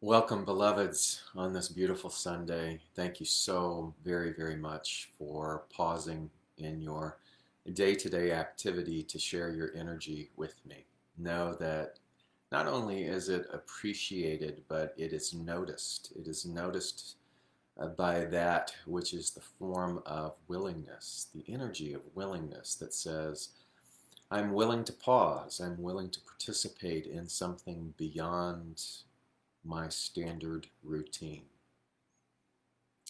Welcome, beloveds, on this beautiful Sunday. Thank you so very, very much for pausing in your day-to-day activity to share your energy with me. Know that not only is it appreciated, but it is noticed. It is noticed by that which is the form of willingness, the energy of willingness that says, I'm willing to pause. I'm willing to participate in something beyond my standard routine.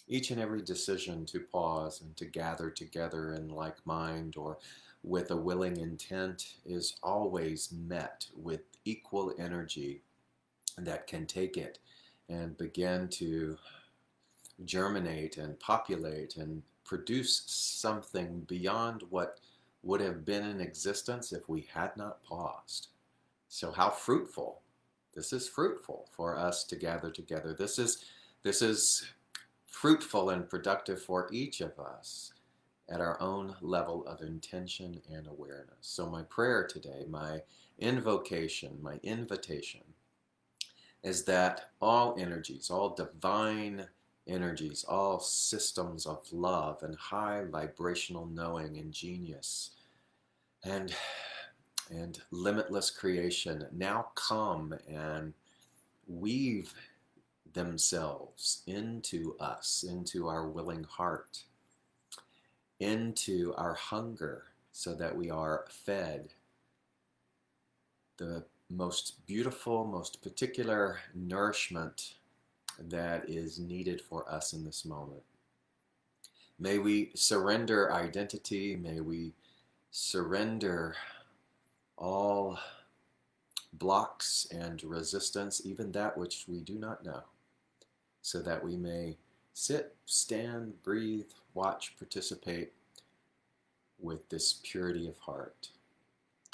Each and every decision to pause and to gather together in like mind or with a willing intent is always met with equal energy that can take it and begin to germinate and populate and produce something beyond what would have been in existence if we had not paused. So how fruitful. This is fruitful for us to gather together. This is fruitful and productive for each of us at our own level of intention and awareness. So my prayer today, my invocation, my invitation is that all energies, all divine energies, all systems of love and high vibrational knowing and genius and limitless creation now come and weave themselves into us, into our willing heart, into our hunger, so that we are fed the most beautiful, most particular nourishment that is needed for us in this moment. May we surrender identity, may we surrender all blocks and resistance, even that which we do not know, so that we may sit, stand, breathe, watch, participate with this purity of heart.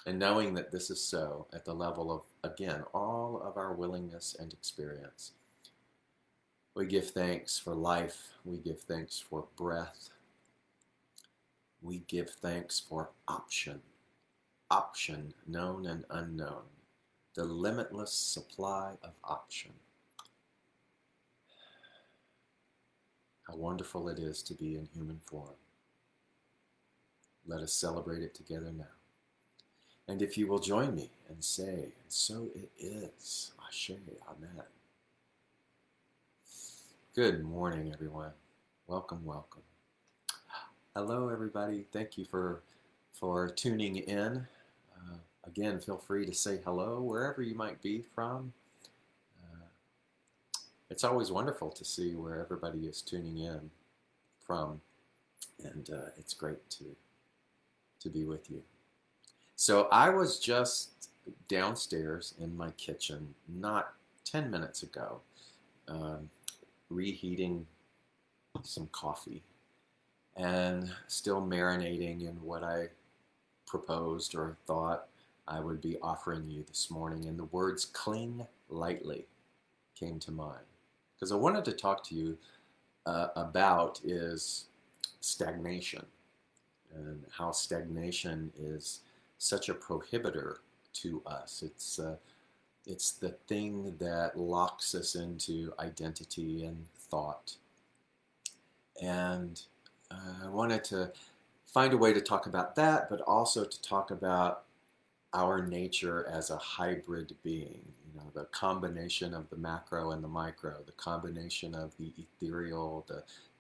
And knowing that this is so at the level of, again, all of our willingness and experience. We give thanks for life. We give thanks for breath. We give thanks for option, known and unknown, the limitless supply of option. How wonderful it is to be in human form. Let us celebrate it together now. And if you will join me and say, and so it is, Ashe, Amen. Good morning, everyone. Welcome, welcome. Hello, everybody. Thank you for tuning in. Again, feel free to say hello wherever you might be from. It's always wonderful to see where everybody is tuning in from, and it's great to be with you. So I was just downstairs in my kitchen not 10 minutes ago, reheating some coffee and still marinating in what I proposed or thought I would be offering you this morning. And the words cling lightly came to mind. Because I wanted to talk to you about is stagnation, and how stagnation is such a prohibitor to us. It's the thing that locks us into identity and thought. And I wanted to find a way to talk about that, but also to talk about our nature as a hybrid being, the combination of the macro and the micro, the combination of the ethereal,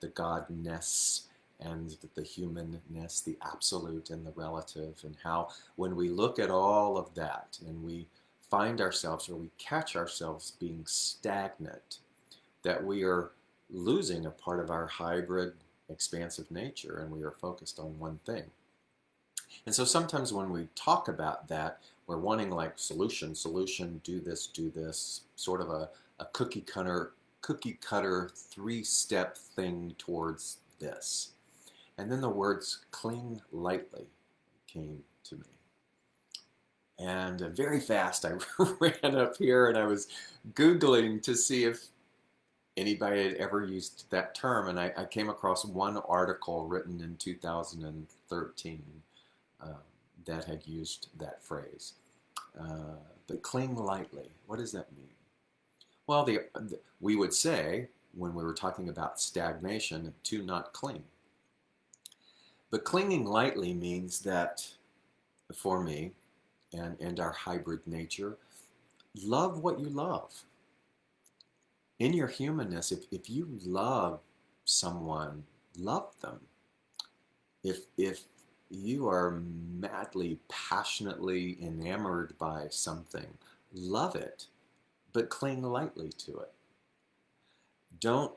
the godness, and the humanness, the absolute and the relative, and how when we look at all of that and we find ourselves or we catch ourselves being stagnant, that we are losing a part of our hybrid expansive nature and we are focused on one thing. And so sometimes when we talk about that, we're wanting like solution, do this, sort of a cookie cutter three-step thing towards this. And then the words cling lightly came to me. And very fast I ran up here and I was Googling to see if anybody had ever used that term. And I came across one article written in 2013 that had used that phrase. But cling lightly, what does that mean? Well, we would say, when we were talking about stagnation, to not cling. But clinging lightly means that, for me, and our hybrid nature, love what you love. In your humanness, if you love someone, love them. If you are madly, passionately enamored by something, love it, but cling lightly to it. Don't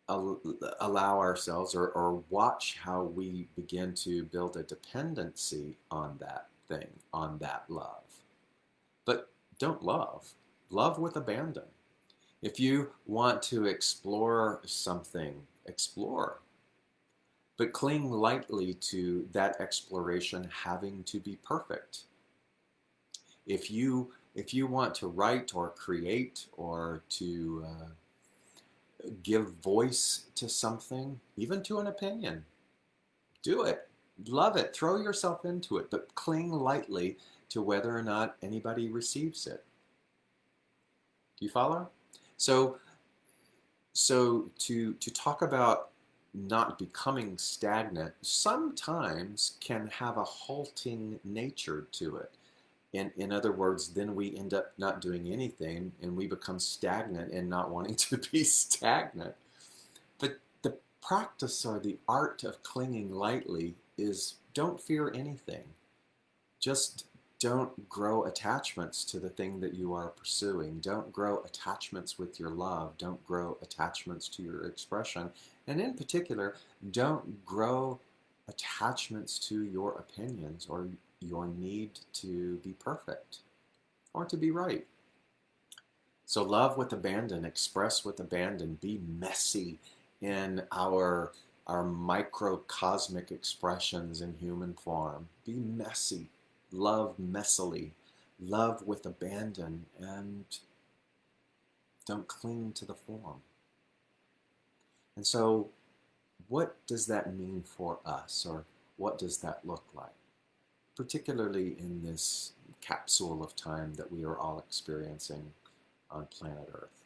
allow ourselves or watch how we begin to build a dependency on that thing, on that love. But don't love. Love with abandon. If you want to explore something, explore. But cling lightly to that exploration having to be perfect. If you want to write or create or to give voice to something, even to an opinion, do it. Love it. Throw yourself into it, but cling lightly to whether or not anybody receives it. Do you follow? So, to talk about not becoming stagnant sometimes can have a halting nature to it. In other words, then we end up not doing anything and we become stagnant and not wanting to be stagnant. But the practice or the art of clinging lightly is don't fear anything. Just don't grow attachments to the thing that you are pursuing. Don't grow attachments with your love. Don't grow attachments to your expression. And in particular, don't grow attachments to your opinions or your need to be perfect or to be right. So love with abandon, express with abandon, be messy in our microcosmic expressions in human form. Be messy, love messily, love with abandon, and don't cling to the form. And so what does that mean for us, or what does that look like? Particularly in this capsule of time that we are all experiencing on planet Earth.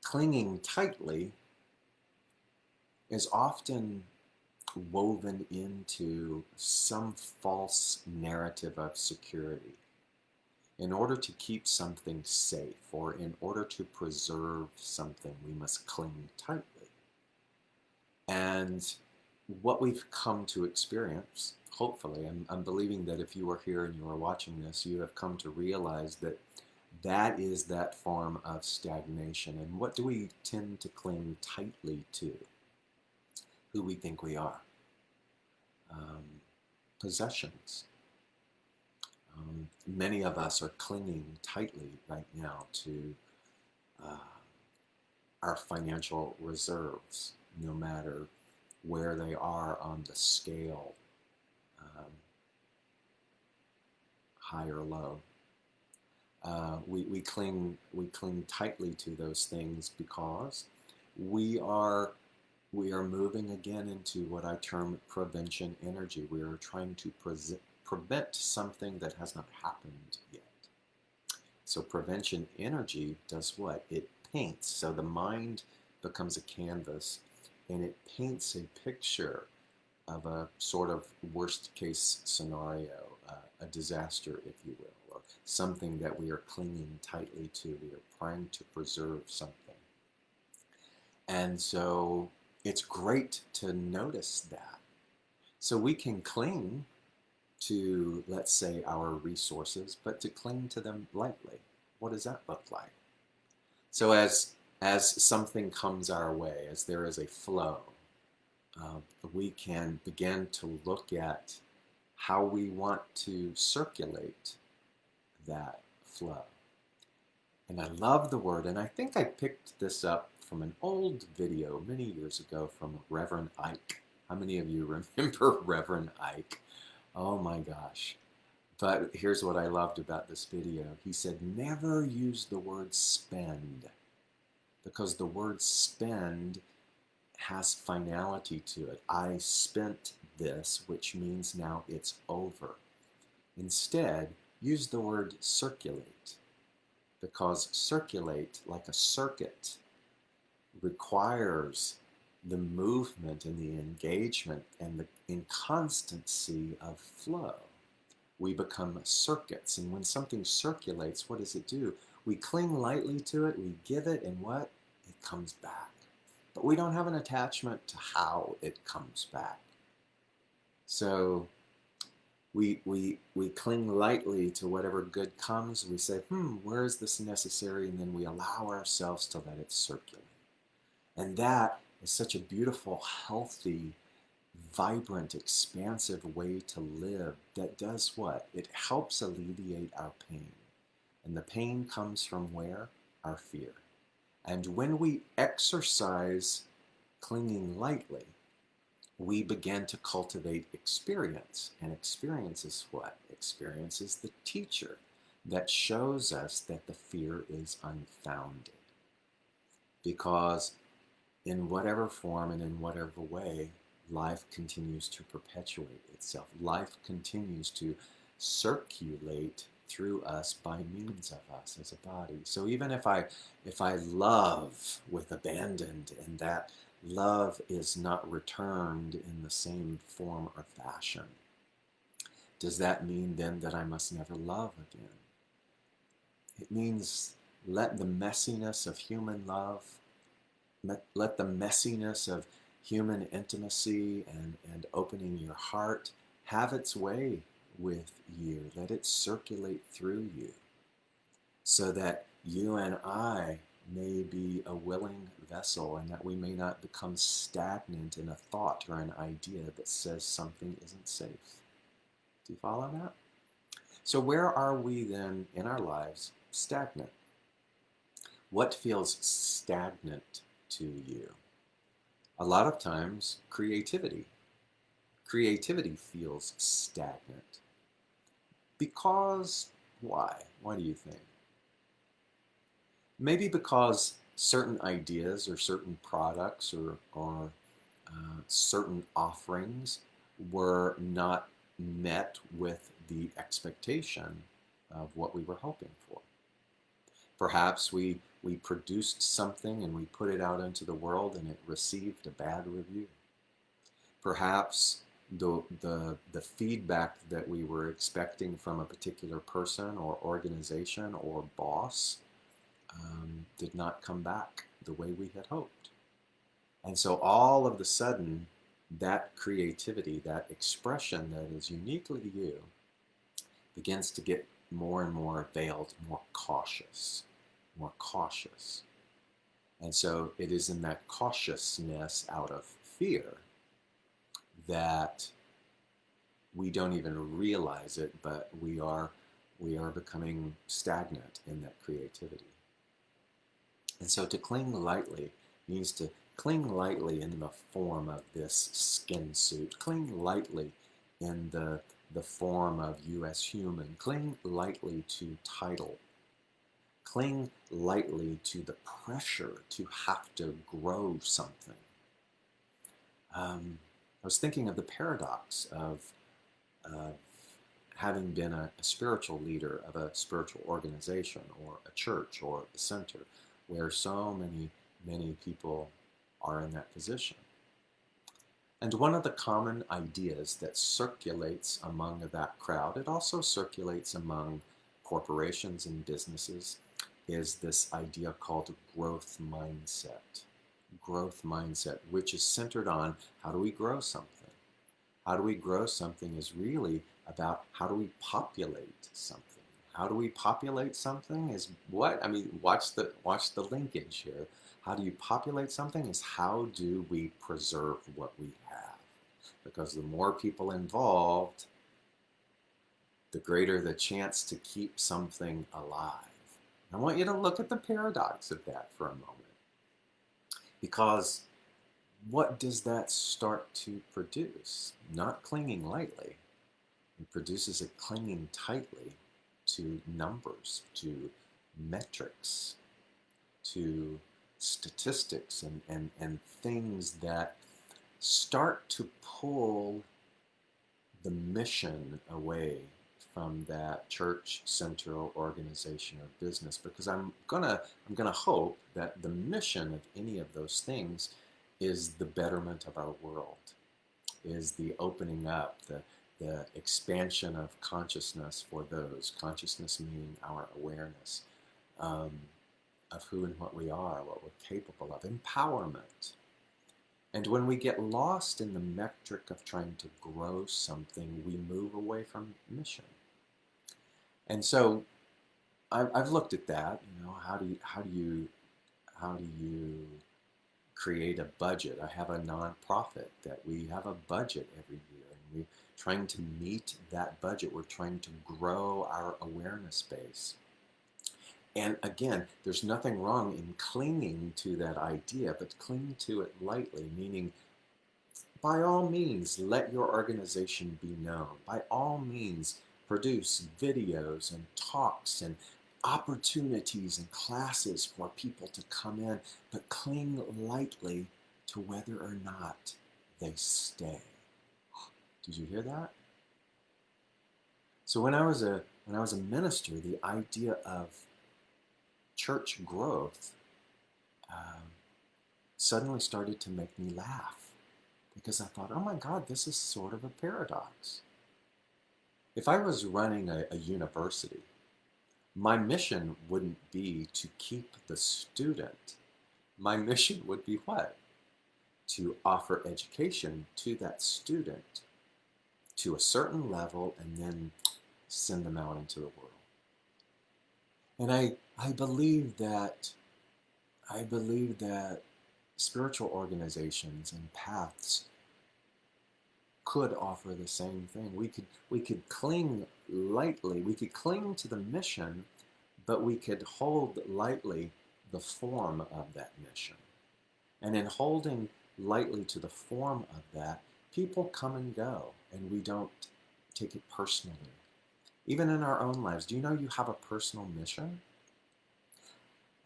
Clinging tightly is often woven into some false narrative of security. In order to keep something safe, or in order to preserve something, we must cling tightly. And what we've come to experience, hopefully, I'm believing that if you are here and you are watching this, you have come to realize that that is that form of stagnation. And what do we tend to cling tightly to? Who we think we are. Possessions. Many of us are clinging tightly right now to our financial reserves, no matter where they are on the scale, high or low. We cling tightly to those things because we are moving again into what I term prevention energy. We are trying to prevent something that has not happened yet. So prevention energy does what? It paints. So the mind becomes a canvas and it paints a picture of a sort of worst case scenario, a disaster, if you will, or something that we are clinging tightly to. We are trying to preserve something. And so it's great to notice that. So we can cling to, let's say, our resources, but to cling to them lightly. What does that look like? So as something comes our way, as there is a flow, we can begin to look at how we want to circulate that flow. And I love the word, and I think I picked this up from an old video many years ago from Reverend Ike. How many of you remember Reverend Ike? Oh my gosh. But here's what I loved about this video. He said, never use the word spend, because the word spend has finality to it. I spent this, which means now it's over. Instead, use the word circulate, because circulate, like a circuit, requires the movement and the engagement and the inconstancy of flow. We become circuits, and when something circulates, what does it do? We cling lightly to it, we give it, and what? It comes back. But we don't have an attachment to how it comes back. So we cling lightly to whatever good comes. We say, where is this necessary? And then we allow ourselves to let it circulate. And that is such a beautiful, healthy, vibrant, expansive way to live that does what? It helps alleviate our pain. And the pain comes from where? Our fear. And when we exercise clinging lightly, we begin to cultivate experience. And experience is what? Experience is the teacher that shows us that the fear is unfounded. Because in whatever form and in whatever way, life continues to perpetuate itself. Life continues to circulate through us by means of us as a body. So even if I love with abandon, and that love is not returned in the same form or fashion, does that mean then that I must never love again? It means let the messiness of human love, let the messiness of human intimacy and opening your heart have its way with you. Let it circulate through you so that you and I may be a willing vessel, and that we may not become stagnant in a thought or an idea that says something isn't safe. Do you follow that? So where are we then in our lives stagnant? What feels stagnant to you? A lot of times, creativity. Creativity feels stagnant. Because why? Why do you think? Maybe because certain ideas or certain products or certain offerings were not met with the expectation of what we were hoping for. Perhaps we produced something and we put it out into the world and it received a bad review. Perhaps the feedback that we were expecting from a particular person or organization or boss did not come back the way we had hoped. And so all of a sudden, that creativity, that expression that is uniquely you, begins to get more and more veiled, more cautious. And so it is in that cautiousness out of fear that we don't even realize it, but we are becoming stagnant in that creativity. And so to cling lightly means to cling lightly in the form of this skin suit. Cling lightly in the form of you as human. Cling lightly to title. Cling lightly to the pressure to have to grow something. I was thinking of the paradox of having been a spiritual leader of a spiritual organization or a church or a center where so many people are in that position. And one of the common ideas that circulates among that crowd, it also circulates among corporations and businesses, is this idea called growth mindset. Growth mindset, which is centered on how do we grow something? How do we grow something is really about how do we populate something. How do we populate something is what? I mean, watch the linkage here. How do you populate something is how do we preserve what we have? Because the more people involved, the greater the chance to keep something alive. I want you to look at the paradox of that for a moment. Because what does that start to produce? Not clinging lightly. It produces a clinging tightly to numbers, to metrics, to statistics and things that start to pull the mission away from that church, central organization, or business, because I'm gonna hope that the mission of any of those things is the betterment of our world, is the opening up, the expansion of consciousness for those. Consciousness meaning our awareness um, of who and what we are, what we're capable of, empowerment. And when we get lost in the metric of trying to grow something, we move away from mission. And so I've looked at that. You know, how do you create a budget? I have a nonprofit that we have a budget every year, and we're trying to meet that budget. We're trying to grow our awareness base. And again, there's nothing wrong in clinging to that idea, but cling to it lightly, meaning by all means, let your organization be known. By all means, produce videos and talks and opportunities and classes for people to come in, but cling lightly to whether or not they stay. Did you hear that? So when I was a minister, the idea of church growth suddenly started to make me laugh, because I thought, oh my God, this is sort of a paradox. If I was running a university, my mission wouldn't be to keep the student. My mission would be what? To offer education to that student to a certain level and then send them out into the world. And I believe that spiritual organizations and paths could offer the same thing. We could cling lightly. We could cling to the mission, but we could hold lightly the form of that mission. And in holding lightly to the form of that, people come and go, and we don't take it personally. Even in our own lives, do you know you have a personal mission?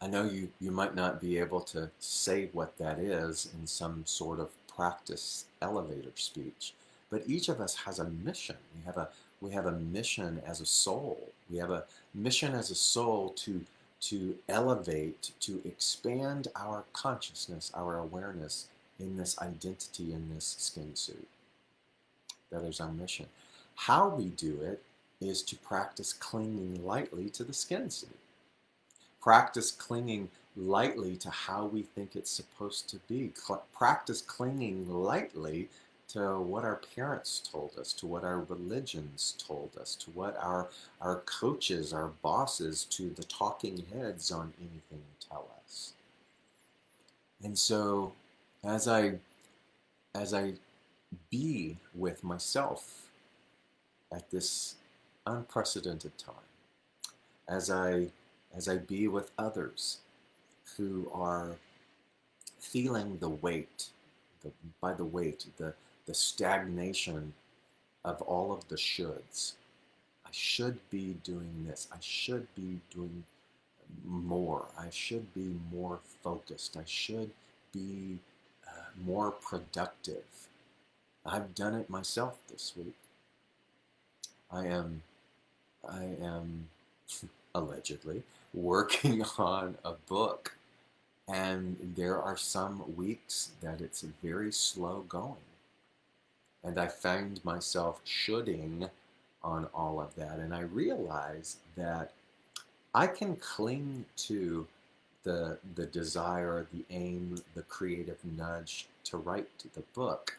I know you might not be able to say what that is in some sort of practice elevator speech, but each of us has a mission. We have a mission as a soul. We have a mission as a soul to elevate, to expand our consciousness, our awareness in this identity, in this skin suit. That is our mission. How we do it is to practice clinging lightly to the skin suit. Practice clinging lightly to how we think it's supposed to be. Practice clinging lightly to what our parents told us, to what our religions told us, to what our coaches, our bosses, to the talking heads on anything tell us. And so as I be with myself at this unprecedented time, as I be with others who are feeling the weight, the stagnation of all of the shoulds. I should be doing this. I should be doing more. I should be more focused. I should be more productive. I've done it myself this week. I am allegedly working on a book, and there are some weeks that it's very slow going, and I find myself shoulding on all of that, and I realize that I can cling to the desire, the aim, the creative nudge to write the book,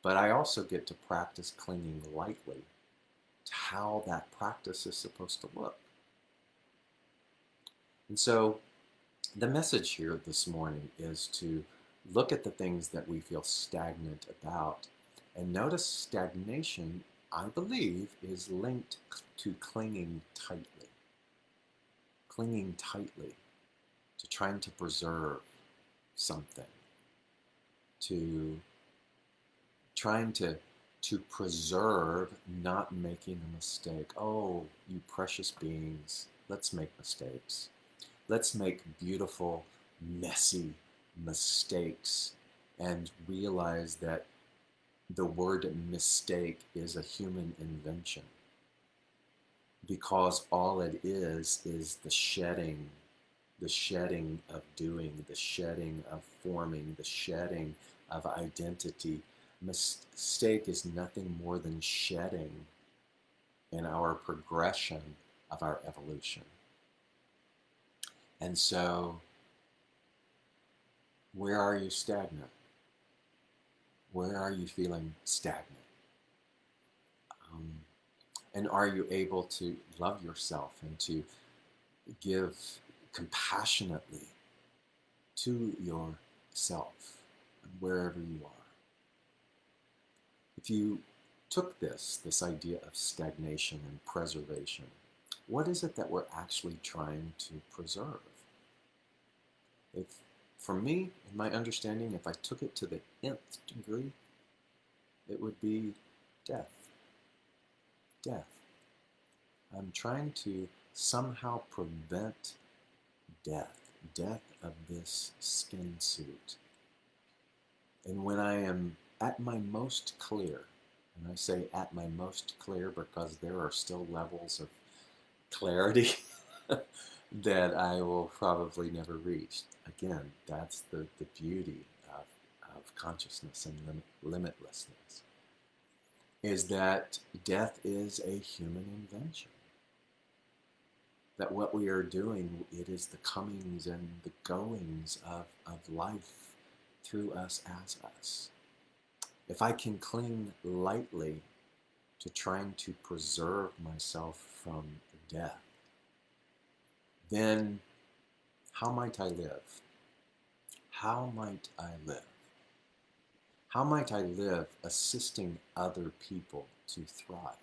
but I also get to practice clinging lightly to how that practice is supposed to look. And so the message here this morning is to look at the things that we feel stagnant about, and notice stagnation, I believe, is linked to clinging tightly to trying to preserve something, to trying to preserve not making a mistake. Oh, you precious beings, let's make mistakes. Let's make beautiful, messy mistakes and realize that the word mistake is a human invention. because all it is the shedding of doing, the shedding of forming, the shedding of identity. Mistake is nothing more than shedding in our progression of our evolution. And so, where are you stagnant? Where are you feeling stagnant? Um, and are you able to love yourself and to give compassionately to yourself wherever you are? If you took this idea of stagnation and preservation, what is it that we're actually trying to preserve? If, for me, in my understanding, if I took it to the nth degree, it would be death. Death. I'm trying to somehow prevent death of this skin suit. And when I am at my most clear, and I say at my most clear because there are still levels of clarity that I will probably never reach. Again, that's the beauty of consciousness and limitlessness, is that death is a human invention. That what we are doing, it is the comings and the goings of life through us as us. If I can cling lightly to trying to preserve myself from death, then how might I live? How might I live? How might I live assisting other people to thrive?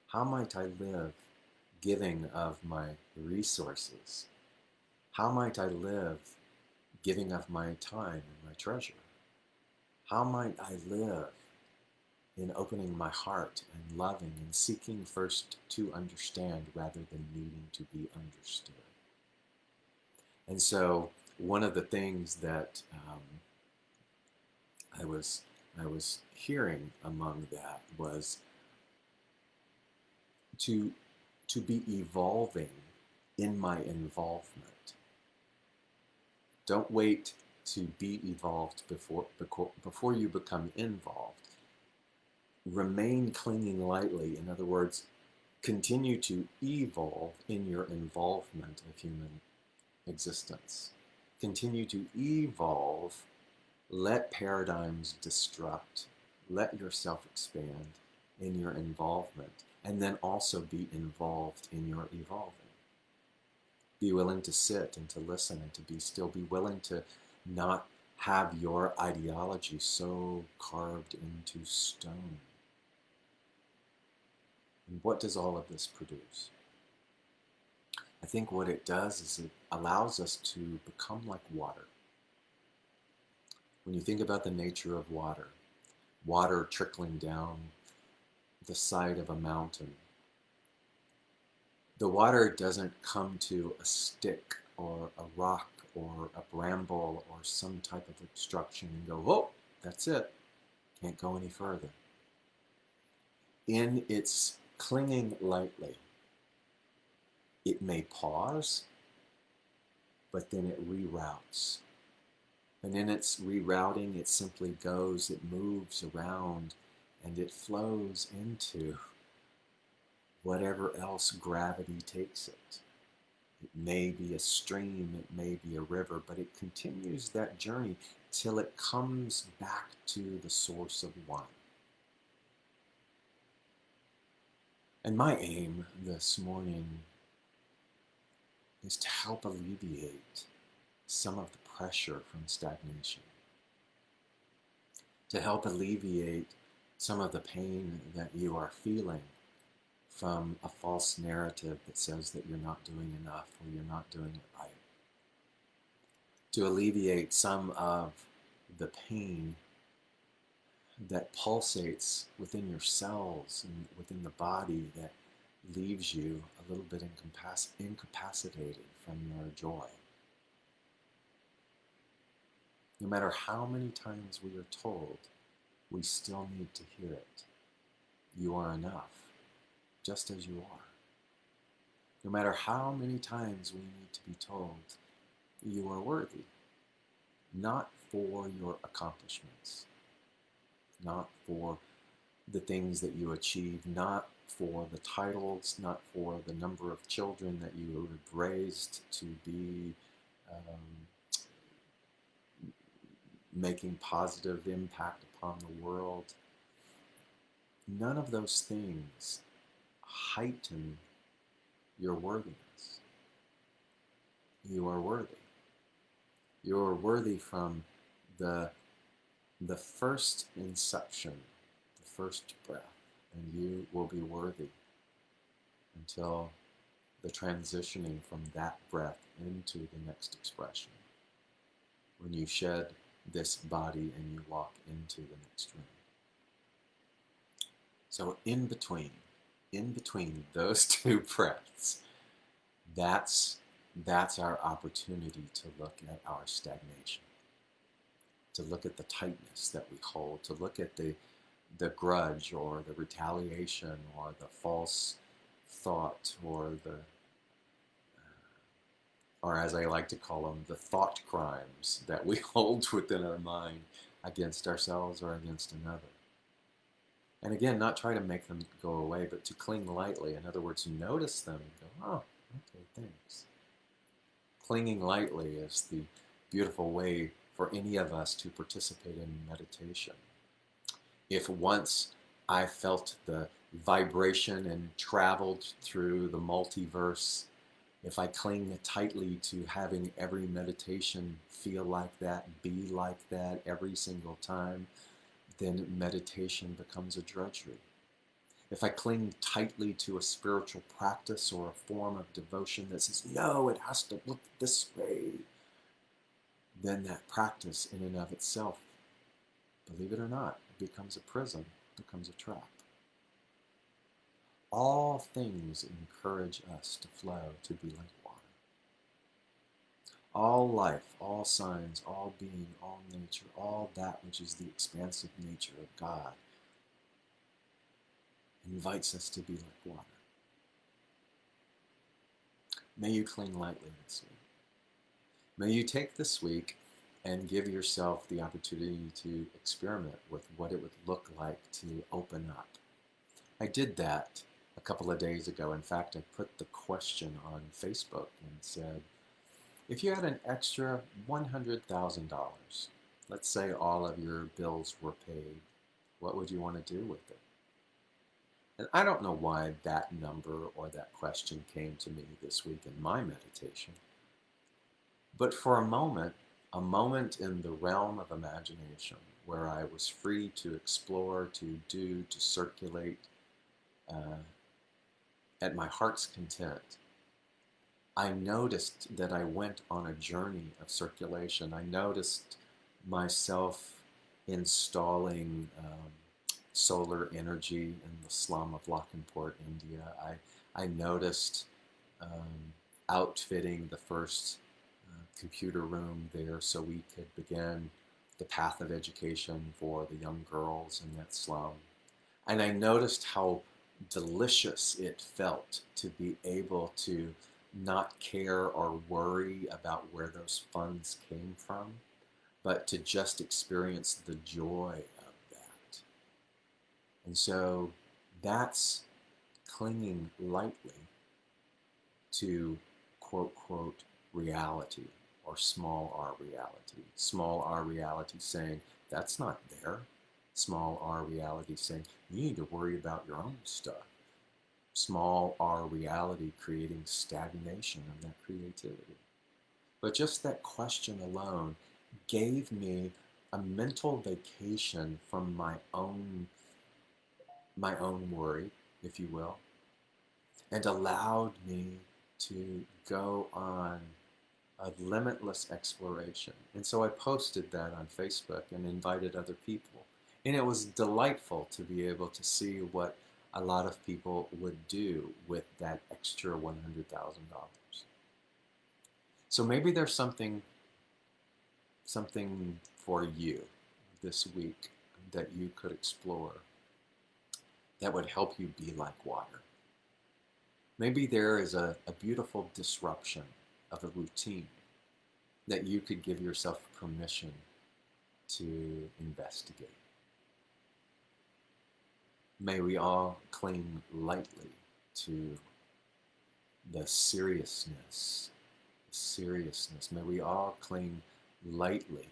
How might I live giving of my resources? How might I live giving of my time and my treasure? How might I live in opening my heart and loving and seeking first to understand rather than needing to be understood? And so one of the things that I was hearing among that was to be evolving in my involvement. Don't wait to be evolved before you become involved. Remain clinging lightly. In other words, continue to evolve in your involvement of human existence. Continue to evolve. Let paradigms destruct. Let yourself expand in your involvement, and then also be involved in your evolving. Be willing to sit and to listen and to be still. Be willing to not have your ideology so carved into stone. And what does all of this produce? I think what it does is it allows us to become like water. When you think about the nature of water, water trickling down the side of a mountain, the water doesn't come to a stick or a rock or a bramble or some type of obstruction and go, oh, that's it, can't go any further. In its clinging lightly, it may pause, but then it reroutes. And in its rerouting, it simply goes, it moves around, and it flows into whatever else gravity takes it. It may be a stream, it may be a river, but it continues that journey till it comes back to the source of one. And my aim this morning is to help alleviate some of the pressure from stagnation, to help alleviate some of the pain that you are feeling from a false narrative that says that you're not doing enough or you're not doing it right, to alleviate some of the pain that pulsates within your cells and within the body that leaves you a little bit incapacitated from your joy. No matter how many times we are told, we still need to hear it. You are enough, just as you are. No matter how many times we need to be told, you are worthy, not for your accomplishments, not for the things that you achieve, not for the titles, not for the number of children that you have raised to be um, making positive impact upon the world. None of those things heighten your worthiness. You are worthy. You are worthy from the, the first inception, the first breath, and you will be worthy until the transitioning from that breath into the next expression. When you shed this body and you walk into the next room. So in between those two breaths, that's our opportunity to look at our stagnation, to look at the tightness that we hold, to look at the grudge or the retaliation or the false thought or as I like to call them, the thought crimes that we hold within our mind against ourselves or against another. And again, not try to make them go away, but to cling lightly. In other words, notice them and go, oh, okay, thanks. Clinging lightly is the beautiful way for any of us to participate in meditation. If once I felt the vibration and traveled through the multiverse, if I cling tightly to having every meditation feel like that, be like that every single time, then meditation becomes a drudgery. If I cling tightly to a spiritual practice or a form of devotion that says, no, it has to look this way, then that practice in and of itself, believe it or not, it becomes a prison, becomes a trap. All things encourage us to flow, to be like water. All life, all signs, all being, all nature, all that which is the expansive nature of God invites us to be like water. May you cling lightly this week. May you take this week and give yourself the opportunity to experiment with what it would look like to open up. I did that a couple of days ago. In fact, I put the question on Facebook and said, if you had an extra $100,000, let's say all of your bills were paid, what would you want to do with it? And I don't know why that number or that question came to me this week in my meditation. But for a moment in the realm of imagination where I was free to explore, to do, to circulate at my heart's content, I noticed that I went on a journey of circulation. I noticed myself installing solar energy in the slum of Lakhanpur, India. I noticed outfitting the first computer room there so we could begin the path of education for the young girls in that slum. And I noticed how delicious it felt to be able to not care or worry about where those funds came from, but to just experience the joy of that. And so that's clinging lightly to quote, quote, reality, or small r reality. Small r reality saying, that's not there. Small r reality saying, you need to worry about your own stuff. Small r reality creating stagnation of that creativity. But just that question alone gave me a mental vacation from my own worry, if you will, and allowed me to go on a limitless exploration. And so I posted that on Facebook and invited other people. And it was delightful to be able to see what a lot of people would do with that extra $100,000. So maybe there's something for you this week that you could explore that would help you be like water. Maybe there is a beautiful disruption of a routine that you could give yourself permission to investigate. May we all cling lightly to the seriousness, the seriousness. May we all cling lightly.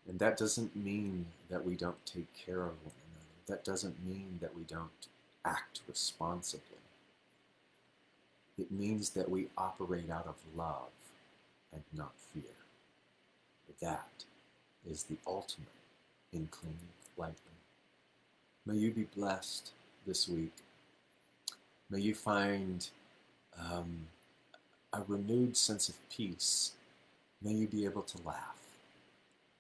And that doesn't mean that we don't take care of one another. That doesn't mean that we don't act responsibly. It means that we operate out of love and not fear. That is the ultimate in clinging lightly. May you be blessed this week. May you find a renewed sense of peace. May you be able to laugh.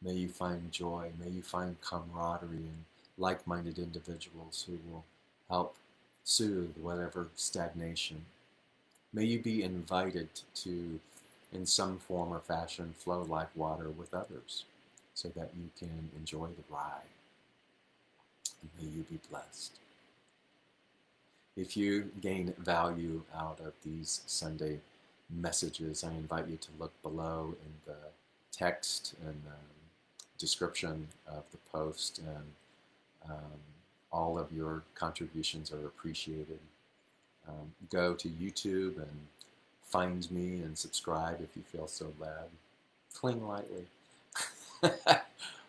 May you find joy. May you find camaraderie and like-minded individuals who will help soothe whatever stagnation. May you be invited to, in some form or fashion, flow like water with others so that you can enjoy the ride. And may you be blessed. If you gain value out of these Sunday messages, I invite you to look below in the text and description of the post, and all of your contributions are appreciated. Go to YouTube and find me and subscribe if you feel so led. Cling lightly.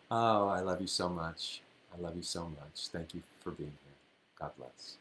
Oh, I love you so much. I love you so much. Thank you for being here. God bless.